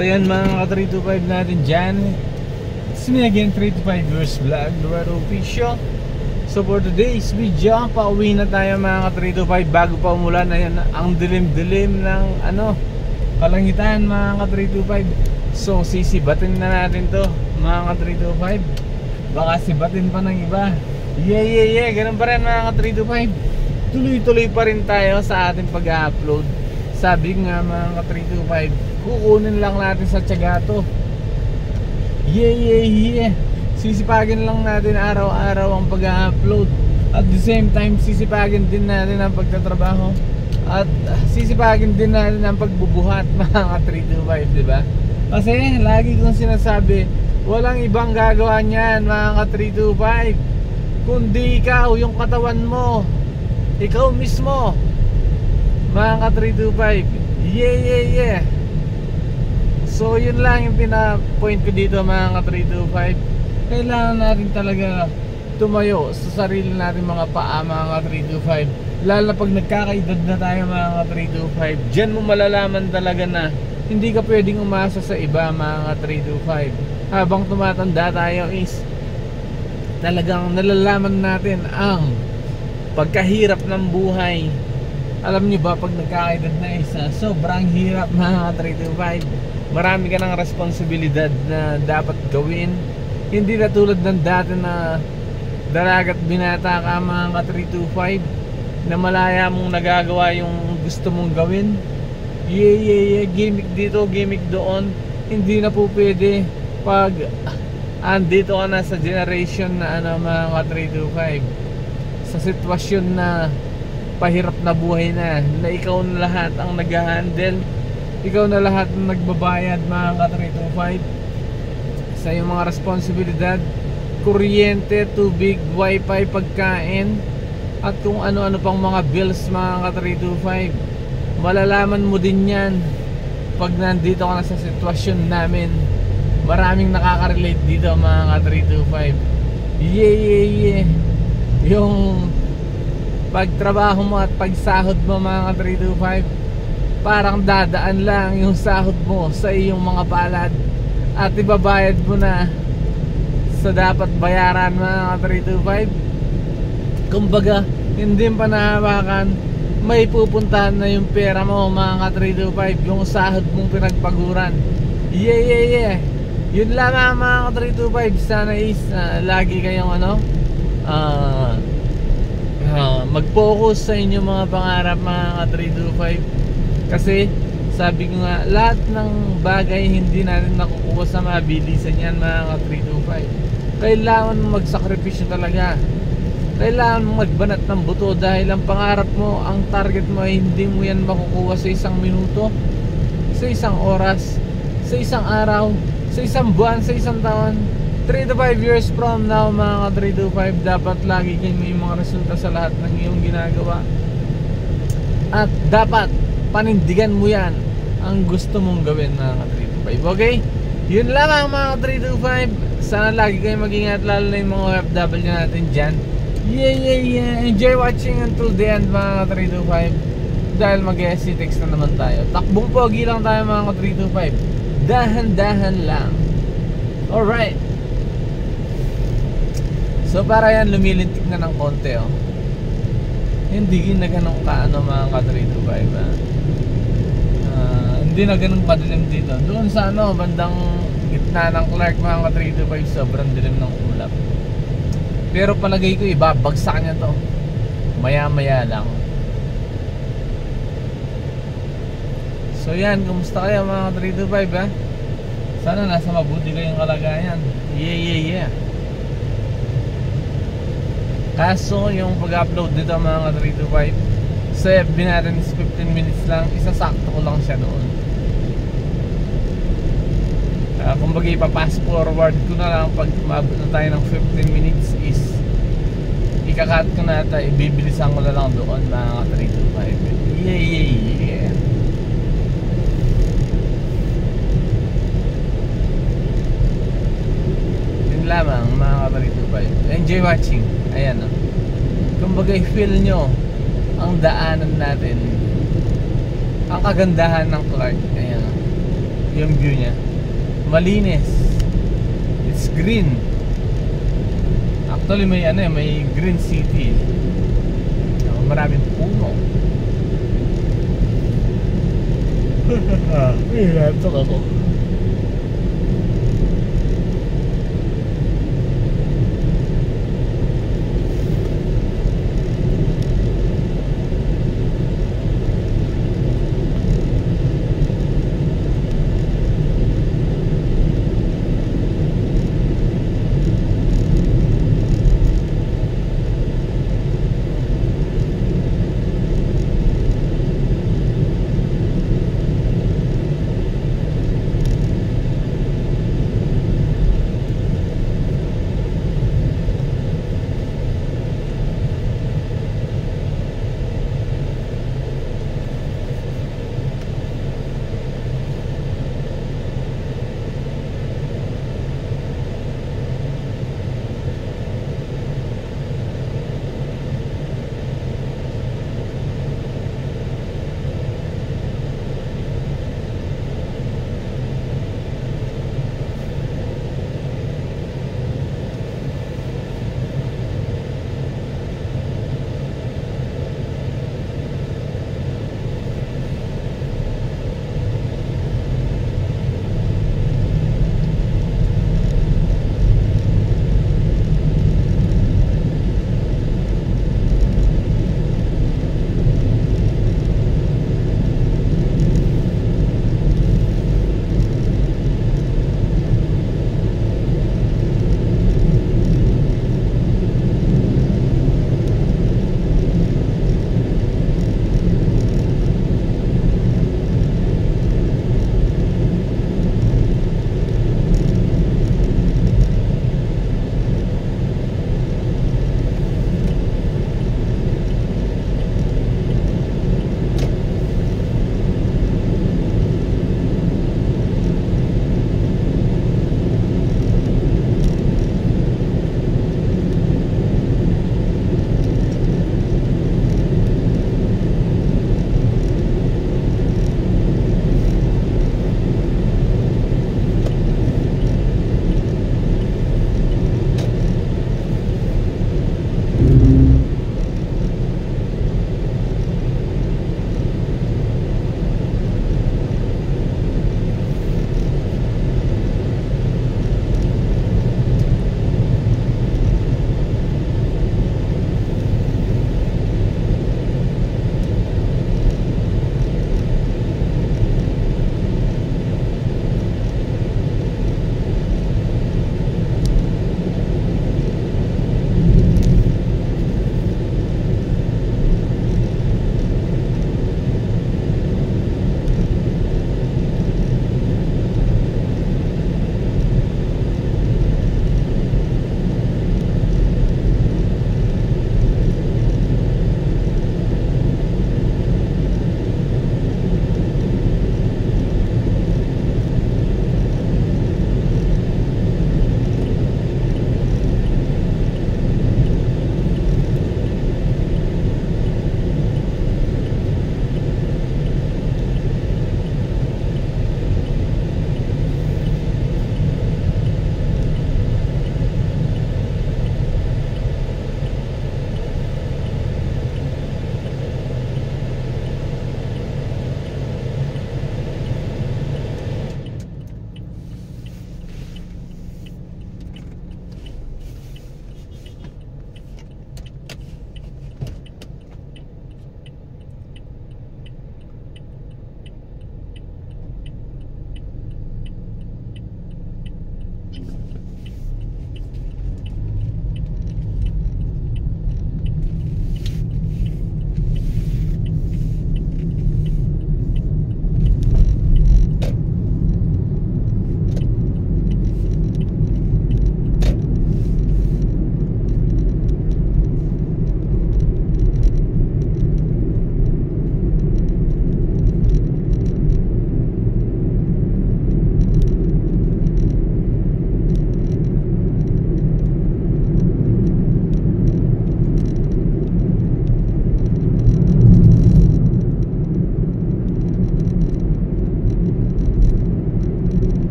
So yan mga ka-325 natin dyan. It's me again, 325 Viewers Vlog, Dorado Official. So for today's video, pauwi na tayo mga ka-325. Bago pa umulan, ayan, ang dilim-dilim ng kalangitan mga ka-325. So sisibatin na natin to mga ka-325. Baka sibatin pa ng iba. Yeah, ganun pa rin mga ka-325. Tuloy-tuloy pa rin tayo sa ating pag-upload. Sabi nga mga ka-325, kukunin lang natin sa tiyaga to. Yeah. Sisipagin lang natin araw-araw ang pag-upload. At the same time, sisipagin din natin ang pagtatrabaho. At sisipagin din natin ang pagbubuhat mga ka-325, diba? Kasi lagi kong sinasabi, walang ibang gagawa niyan mga ka-325 kundi ikaw, yung katawan mo, ikaw mismo mga ka-325. Yeah. So yun lang yung pina-point ko dito mga ka-325. Kailangan natin talaga tumayo sa sarili natin mga paa mga ka-325. Lalo na pag nagkakaedad na tayo mga ka-325, dyan mo malalaman talaga na hindi ka pwedeng umasa sa iba mga ka-325. Habang tumatanda tayo is talagang nalalaman natin ang pagkahirap ng buhay. Alam niyo ba, pag nagkakaedad na isa, sobrang hirap mga ka-325. Marami ka ng responsibilidad na dapat gawin. Hindi na tulad ng dati na dalagat binata ka mga ka-325 na malaya mong nagagawa yung gusto mong gawin. Yeah, gimmick dito, gimmick doon. Hindi na po pwede pag andito ka na sa generation na mga ka-325, sa sitwasyon na pahirap na buhay na ikaw na lahat ang nag-handle, ikaw na lahat ang nagbabayad mga ka-325 sa iyong mga responsibilidad, kuryente, tubig, wifi, pagkain, at kung ano-ano pang mga bills mga ka-325. Malalaman mo din yan pag nandito ka na sa sitwasyon namin. Maraming nakaka-relate dito mga ka-325. Yeah. Yung pagtrabaho mo at pagsahod mo mga ka-325, parang dadaan lang yung sahod mo sa iyong mga palad at ibabayad mo na sa dapat bayaran mga ka-325. Kumbaga, hindi pa nahawakan, may pupuntahan na yung pera mo mga ka-325, yung sahod mong pinagpaguran. Yeah. Yun lang mga ka-325. Sana is lagi kayong mag-focus sa inyong mga pangarap mga ka-325. Kasi sabi ko nga, lahat ng bagay hindi natin nakukuha sa mabilisan yan mga ka-325. Kailangan mo magsakripisyo talaga. Kailangan mo magbanat ng buto dahil ang pangarap mo, ang target mo ay hindi mo yan makukuha sa isang minuto, sa isang oras, sa isang araw, sa isang buwan, sa isang taon. 3 to 5 years from now mga ka-325, dapat lagi kayong may mga resulta sa lahat ng iyong ginagawa. At dapat panindigan mo yan ang gusto mong gawin mga ka-325. Okay? Yun lang mga ka-325. Sana lagi kayong mag-ingat, lalo na yung mga OFW natin dyan. Yeah. Enjoy watching until the end mga ka-325. Dahil mag-SC-text na naman tayo. Takbong pogi lang tayo mga ka-325. Dahan-dahan lang. Alright. So para yan, lumilintik na ng konti Hindi na ganun ka mga ka-325 hindi na ganun padilim dito. Doon sa bandang gitna ng Clark mga ka-325, sobrang dilim ng ulap. Pero palagay ko ibabagsak niya to maya lang. So yan, kumusta kayo mga ka-325 Sana nasa mabuti kayong kalagayan. Yeah. Kaso yung pag-upload nito mga ka-325 sa FB natin is 15 minutes lang. Isasakto ko lang siya noon. Kumbaga ipa-pass forward ko na lang pag umabot na tayo ng 15 minutes is ikakat ko na ata, ibibilisan ko na lang doon mga ka-325. Yeah. Yun lamang mga ka-325. Enjoy watching. Ayan kumbaga i-feel nyo ang daanan natin, ang kagandahan ng Clark. Ayan yung view niya. Malinis. It's green. Actually may ano, may green city. Maraming puno. Laptop ako.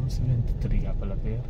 73 ka pala, pero